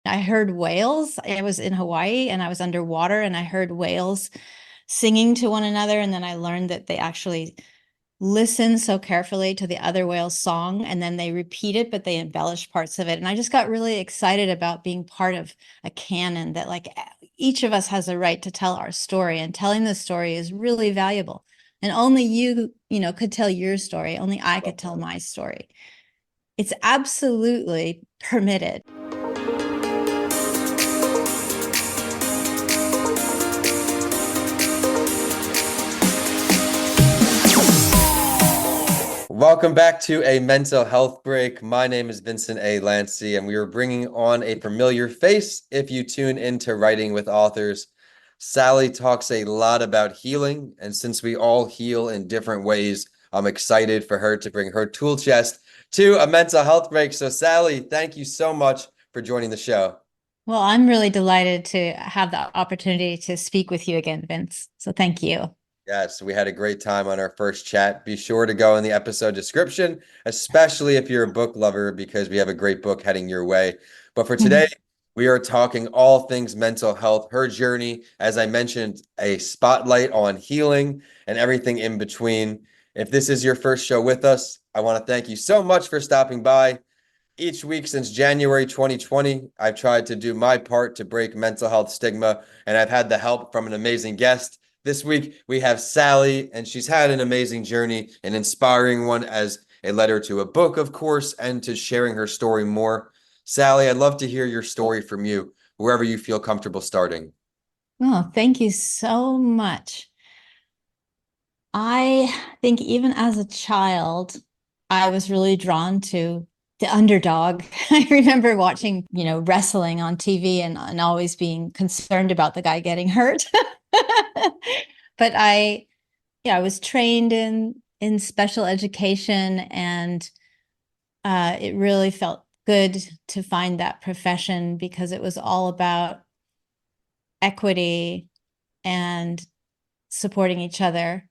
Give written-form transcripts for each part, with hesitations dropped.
I heard whales. I was in Hawaii and I was underwater and I heard whales singing to one another. And then I learned that they actually listen so carefully to the other whale's song and then they repeat it, but they embellish parts of it. And I just got really excited about being part of a canon that like each of us has a right to tell our story, and telling the story is really valuable. And only you could tell your story. Only I could tell my story. It's absolutely permitted. Welcome back to a mental health break. My name is Vincent A. Lanci, and we are bringing on a familiar face if you tune into Writing with Authors. Sally talks a lot about healing, and since we all heal in different ways, I'm excited for her to bring her tool chest to a mental health break. So, Sally, thank you so much for joining the show. Well, I'm really delighted to have the opportunity to speak with you again, Vince. So thank you. Yes, we had a great time on our first chat. Be sure to go in the episode description, especially if you're a book lover, because we have a great book heading your way. But for today, we are talking all things mental health, her journey, as I mentioned, a spotlight on healing and everything in between. If this is your first show with us, I want to thank you so much for stopping by. Each week since January 2020, I've tried to do my part to break mental health stigma, and I've had the help from an amazing guest. This week, we have Sally, and she's had an amazing journey, an inspiring one as a letter to a book, of course, and to sharing her story more. Sally, I'd love to hear your story from you, wherever you feel comfortable starting. Oh, thank you so much. I think even as a child, I was really drawn to the underdog. I remember watching, wrestling on TV and always being concerned about the guy getting hurt. But I was trained in special education, and it really felt good to find that profession because it was all about equity and supporting each other,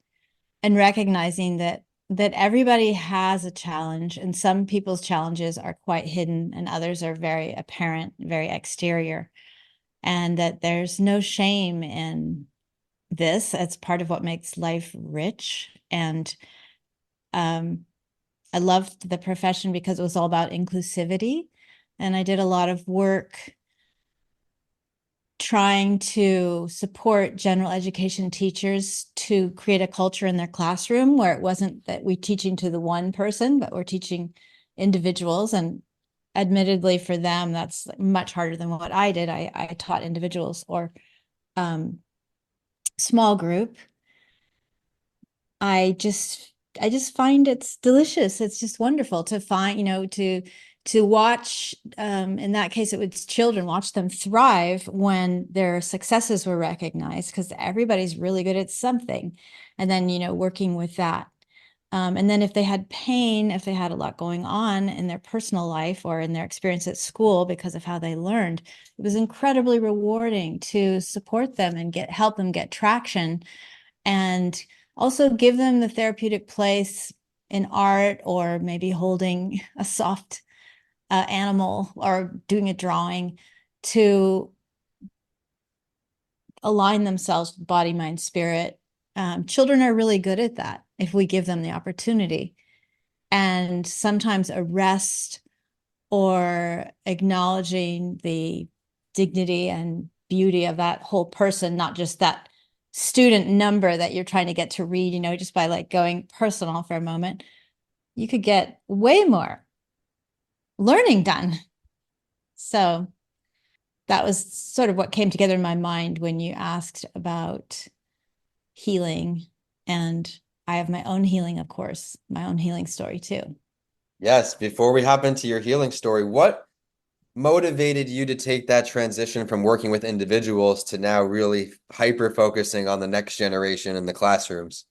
and recognizing that everybody has a challenge, and some people's challenges are quite hidden and others are very apparent, very exterior, and that there's no shame in this. It's part of what makes life rich. And I loved the profession because it was all about inclusivity, and I did a lot of work trying to support general education teachers to create a culture in their classroom where it wasn't that we're teaching to the one person, but we're teaching individuals. And admittedly for them, that's much harder than what I did. I taught individuals or small group. I just find it's delicious. It's just wonderful to find, to watch, in that case, it was children, watch them thrive when their successes were recognized, because everybody's really good at something. And then, working with that. And then if they had pain, if they had a lot going on in their personal life or in their experience at school because of how they learned, it was incredibly rewarding to support them and help them get traction, and also give them the therapeutic place in art, or maybe holding a soft animal or doing a drawing to align themselves with body, mind, spirit. Children are really good at that if we give them the opportunity. And sometimes a rest or acknowledging the dignity and beauty of that whole person, not just that student number that you're trying to get to read, just by like going personal for a moment, you could get way more learning done. So that was sort of what came together in my mind when you asked about healing. And I have my own healing, of course, my own healing story too. Yes, before we hop into your healing story, what motivated you to take that transition from working with individuals to now really hyper focusing on the next generation in the classrooms?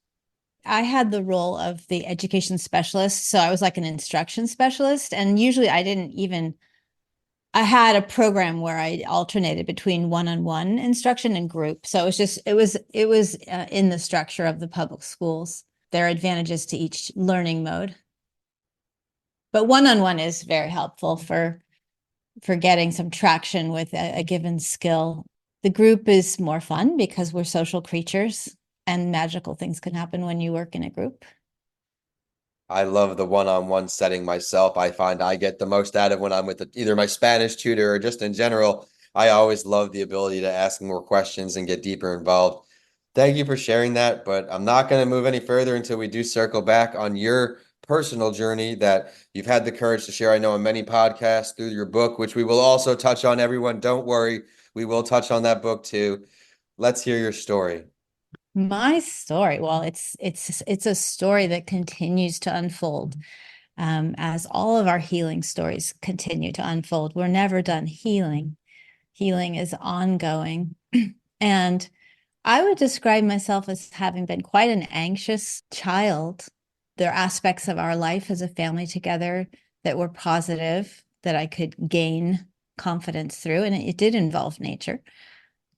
I had the role of the education specialist. So I was like an instruction specialist. And usually I had a program where I alternated between one-on-one instruction and group. So it was in the structure of the public schools. There are advantages to each learning mode. But one-on-one is very helpful for for getting some traction with a given skill. The group is more fun because we're social creatures and magical things can happen when you work in a group. I love the one-on-one setting myself. I find I get the most out of when I'm with either my Spanish tutor or just in general. I always love the ability to ask more questions and get deeper involved. Thank you for sharing that, but I'm not going to move any further until we do circle back on your personal journey that you've had the courage to share. I know on many podcasts through your book, which we will also touch on. Everyone, don't worry. We will touch on that book too. Let's hear your story. My story, well, it's a story that continues to unfold, as all of our healing stories continue to unfold. We're never done healing. Healing is ongoing. And I would describe myself as having been quite an anxious child. There are aspects of our life as a family together that were positive, that I could gain confidence through, and it did involve nature.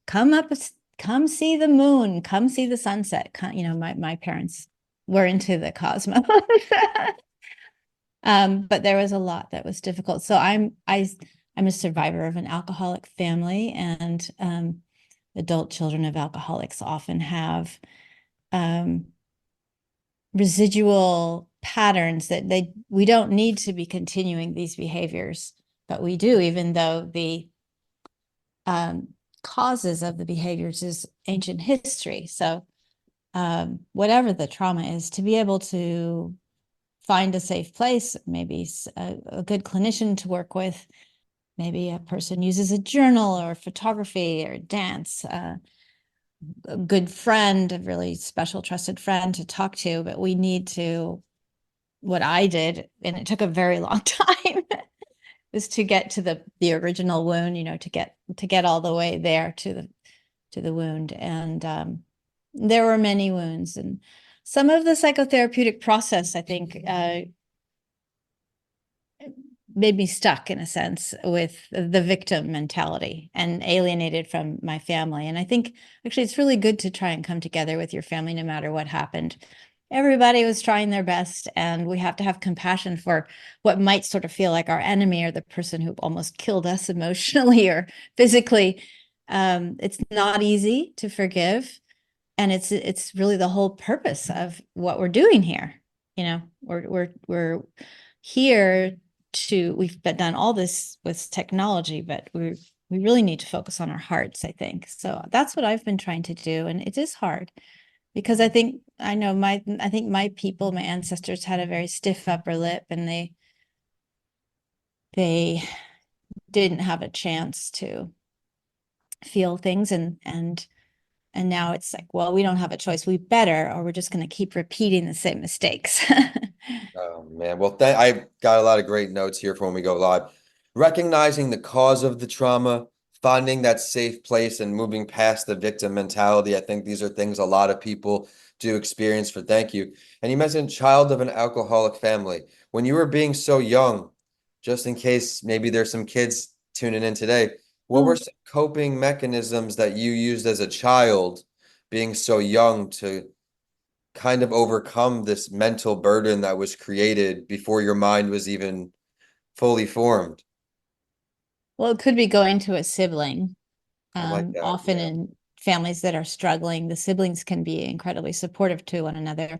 Come up, come see the moon, come see the sunset. My parents were into the cosmos. But there was a lot that was difficult. So I'm a survivor of an alcoholic family, and adult children of alcoholics often have residual patterns that we don't need to be continuing these behaviors, but we do, even though the causes of the behaviors is ancient history. So whatever the trauma is, to be able to find a safe place, maybe a good clinician to work with, maybe a person uses a journal or photography or dance, a good friend, a really special trusted friend to talk to. But we need to, what I did, and it took a very long time, is to get to the original wound, to get all the way there to the wound. And there were many wounds, and some of the psychotherapeutic process, I think, made me stuck in a sense with the victim mentality and alienated from my family. And I think actually it's really good to try and come together with your family no matter what happened. Everybody was trying their best, and we have to have compassion for what might sort of feel like our enemy or the person who almost killed us emotionally or physically. It's not easy to forgive, and it's really the whole purpose of what we're doing here. We're here to, we've done all this with technology, but we really need to focus on our hearts, I think. So that's what I've been trying to do, and it is hard because I think my people, my ancestors had a very stiff upper lip, and they didn't have a chance to feel things, and now it's like, well, we don't have a choice. We better, or we're just going to keep repeating the same mistakes. Oh man, well, I got a lot of great notes here for when we go live. Recognizing the cause of the trauma, finding that safe place, and moving past the victim mentality. I think these are things a lot of people do experience. For thank you. And you mentioned child of an alcoholic family. When you were being so young, just in case maybe there's some kids tuning in today, what were some coping mechanisms that you used as a child, being so young, to kind of overcome this mental burden that was created before your mind was even fully formed? Well, it could be going to a sibling. I like that. Often Yeah. in families that are struggling, the siblings can be incredibly supportive to one another.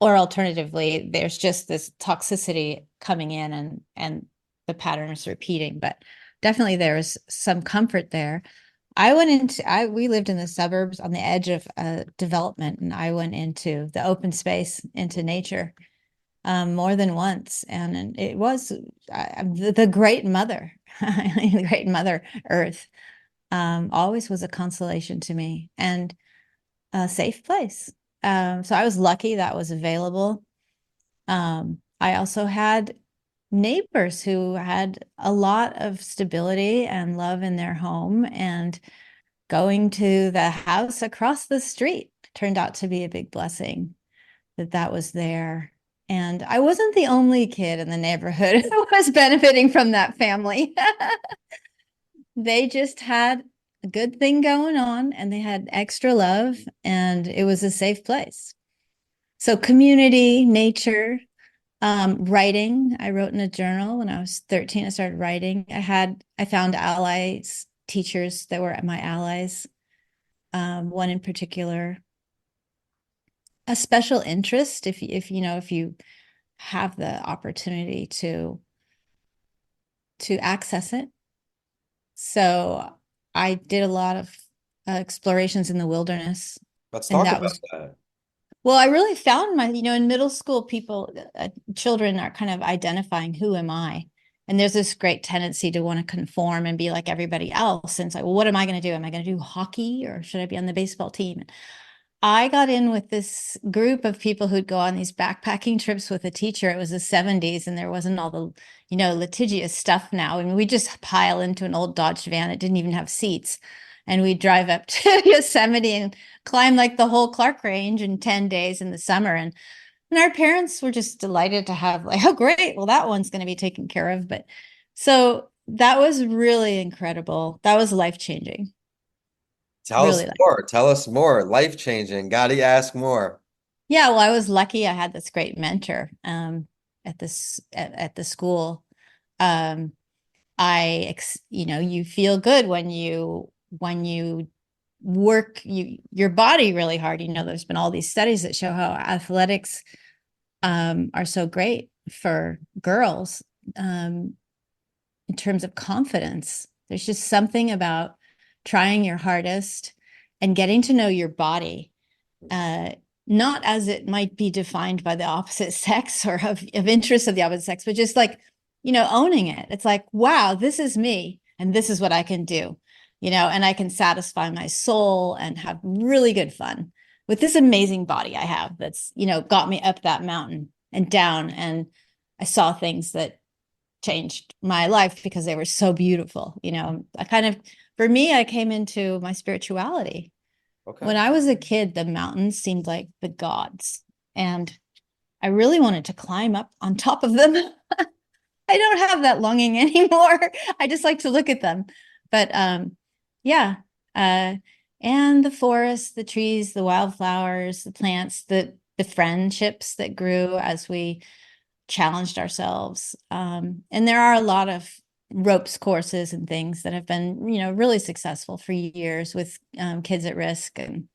Or alternatively, there's just this toxicity coming in, and the pattern is repeating. But definitely there's some comfort there. We lived in the suburbs on the edge of development, and I went into the open space, into nature, more than once. And it was the great mother, the great mother earth, always was a consolation to me and a safe place. So I was lucky that was available. I also had neighbors who had a lot of stability and love in their home, and going to the house across the street turned out to be a big blessing that was there. And I wasn't the only kid in the neighborhood who was benefiting from that family. They just had a good thing going on, and they had extra love, and it was a safe place. So community, nature, Writing. I wrote in a journal when I was 13. I started writing. I found allies, teachers that were my allies. One in particular, a special interest if you have the opportunity to access it. So I did a lot of explorations in the wilderness, Let's and talk that about was that. well, I really found in middle school, children are kind of identifying who am I? And there's this great tendency to want to conform and be like everybody else. And it's like, well, what am I going to do? Am I going to do hockey or should I be on the baseball team? And I got in with this group of people who'd go on these backpacking trips with a teacher. It was the 70s and there wasn't all the, litigious stuff now. I mean, we just pile into an old Dodge van. It didn't even have seats. And we'd drive up to Yosemite and climb like the whole Clark Range in 10 days in the summer. And our parents were just delighted to have like, oh, great. Well, that one's going to be taken care of. But so that was really incredible. That was life-changing. Tell us Really. more. Tell us more. Life changing. Gotta ask more. Yeah, well, I was lucky. I had this great mentor at the school. Um, you feel good when you work your body really hard. There's been all these studies that show how athletics are so great for girls in terms of confidence. There's just something about trying your hardest and getting to know your body. Uh, Not as it might be defined by the opposite sex or of interest of the opposite sex, but just like, owning it. It's like, wow, this is me and this is what I can do, and I can satisfy my soul and have really good fun with this amazing body I have that's, got me up that mountain and down. And I saw things that changed my life because they were so beautiful. For me, I came into my spirituality Okay. when I was a kid. The mountains seemed like the gods, and I really wanted to climb up on top of them. I don't have that longing anymore. I just like to look at them. But yeah. Uh, and the forest, the trees, the wildflowers, the plants, the friendships that grew as we challenged ourselves. And there are a lot of ropes courses and things that have been, really successful for years with kids at risk. And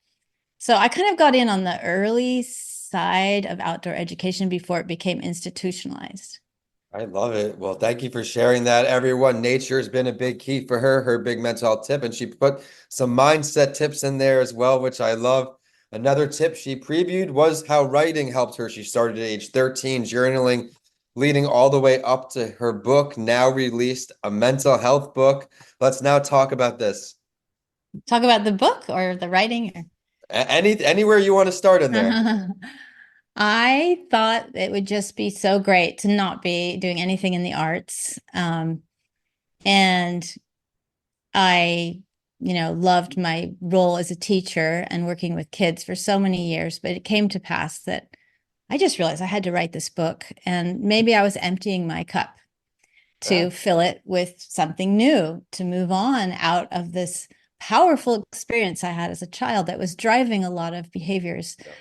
so I kind of got in on the early side of outdoor education before it became institutionalized. I love it. Well, thank you for sharing that, everyone. Nature has been a big key for her, her big mental health tip, and she put some mindset tips in there as well, which I love. Another tip she previewed was how writing helped her. She started at age 13, journaling, leading all the way up to her book, now released, a mental health book. Let's now talk about this. Talk about the book or the writing. Anywhere you want to start in there. I thought it would just be so great to not be doing anything in the arts. And I, loved my role as a teacher and working with kids for so many years, but it came to pass that I just realized I had to write this book, and maybe I was emptying my cup Yeah. to fill it with something new, to move on out of this powerful experience I had as a child that was driving a lot of behaviors. Yeah.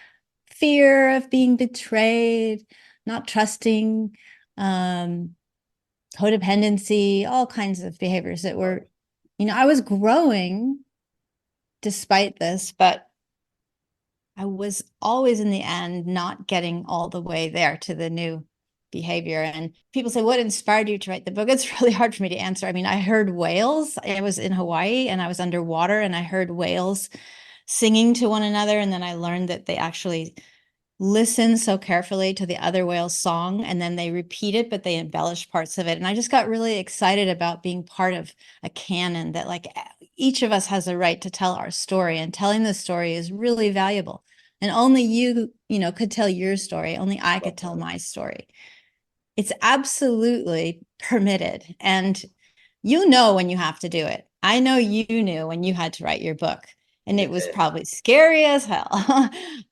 Fear of being betrayed, not trusting, um, codependency, all kinds of behaviors that were, I was growing despite this, but I was always in the end not getting all the way there to the new behavior. And people say, what inspired you to write the book? It's really hard for me to answer. I mean, I heard whales. I was in Hawaii and I was underwater and I heard whales singing to one another. And then I learned that they actually listen so carefully to the other whale's song and then they repeat it, but they embellish parts of it. And I just got really excited about being part of a canon that like each of us has a right to tell our story, and telling the story is really valuable. And only you could tell your story. Only I could tell my story. It's absolutely permitted. And when you have to do it. I know you knew when you had to write your book, and it was probably scary as hell.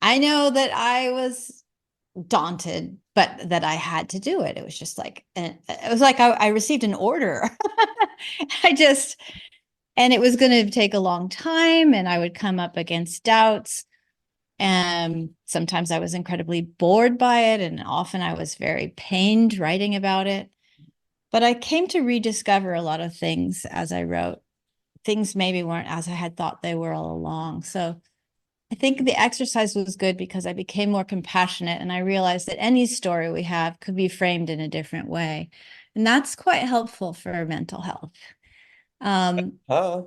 I know that I was daunted, but that I had to do it. It was just like, it was like I received an order. I just, and it was going to take a long time, and I would come up against doubts. And sometimes I was incredibly bored by it, and often I was very pained writing about it. But I came to rediscover a lot of things as I wrote. Things maybe weren't as I had thought they were all along. So I think the exercise was good because I became more compassionate and I realized that any story we have could be framed in a different way. And that's quite helpful for mental health. Um, Huh?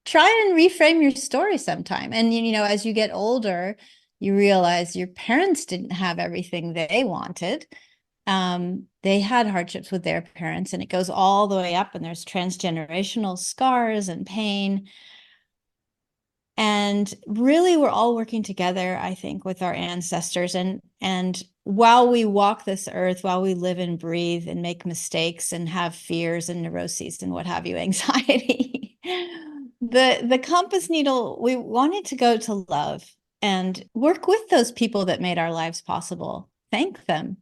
Try and reframe your story sometime. And, as you get older, you realize your parents didn't have everything they wanted. They had hardships with their parents, and it goes all the way up, and there's transgenerational scars and pain. And really, we're all working together, I think, with our ancestors. And while we walk this earth, while we live and breathe and make mistakes and have fears and neuroses and what have you, anxiety, the compass needle, we wanted to go to love and work with those people that made our lives possible. Thank them.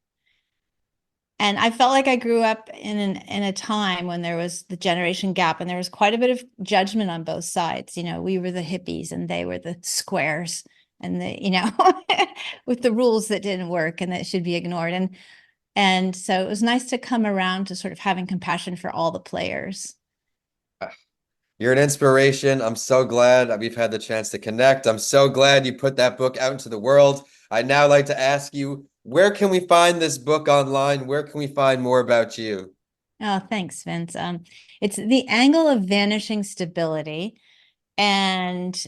And I felt like I grew up in a time when there was the generation gap and there was quite a bit of judgment on both sides. We were the hippies and they were the squares and with the rules that didn't work and that should be ignored. And so it was nice to come around to sort of having compassion for all the players. You're an inspiration. I'm so glad that we've had the chance to connect. I'm so glad you put that book out into the world. I'd now like to ask you, where can we find this book online? Where can we find more about you? Oh, thanks, Vince. It's The Angle of Vanishing Stability, and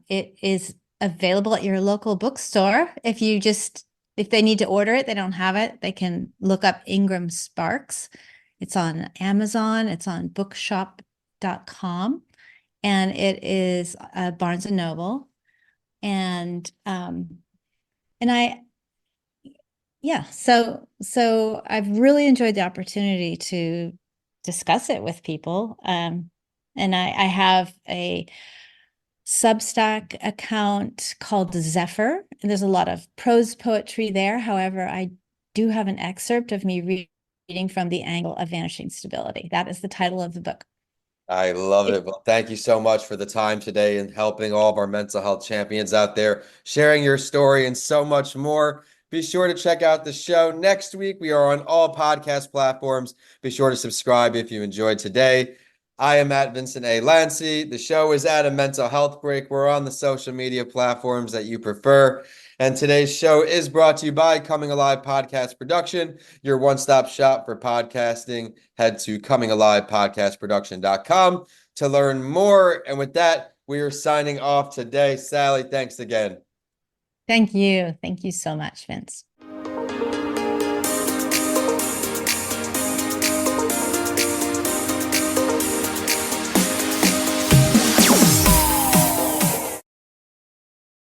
it is available at your local bookstore. If they need to order it, they don't have it, they can look up Ingram Sparks. It's on Amazon, it's on bookshop.com, and it is Barnes and Noble. And I yeah, so I've really enjoyed the opportunity to discuss it with people. And I have a Substack account called Zephyr, and there's a lot of prose poetry there. However, I do have an excerpt of me reading from The Angle of Vanishing Stability. That is the title of the book. I love it. Well, thank you so much for the time today and helping all of our mental health champions out there, sharing your story and so much more. Be sure to check out the show next week. We are on all podcast platforms. Be sure to subscribe if you enjoyed today. I am at Vincent A. Lanci. The show is at a mental health break. We're on the social media platforms that you prefer. And today's show is brought to you by Coming Alive Podcast Production, your one-stop shop for podcasting. Head to comingalivepodcastproduction.com to learn more. And with that, we are signing off today. Sally, thanks again. Thank you. Thank you so much, Vince.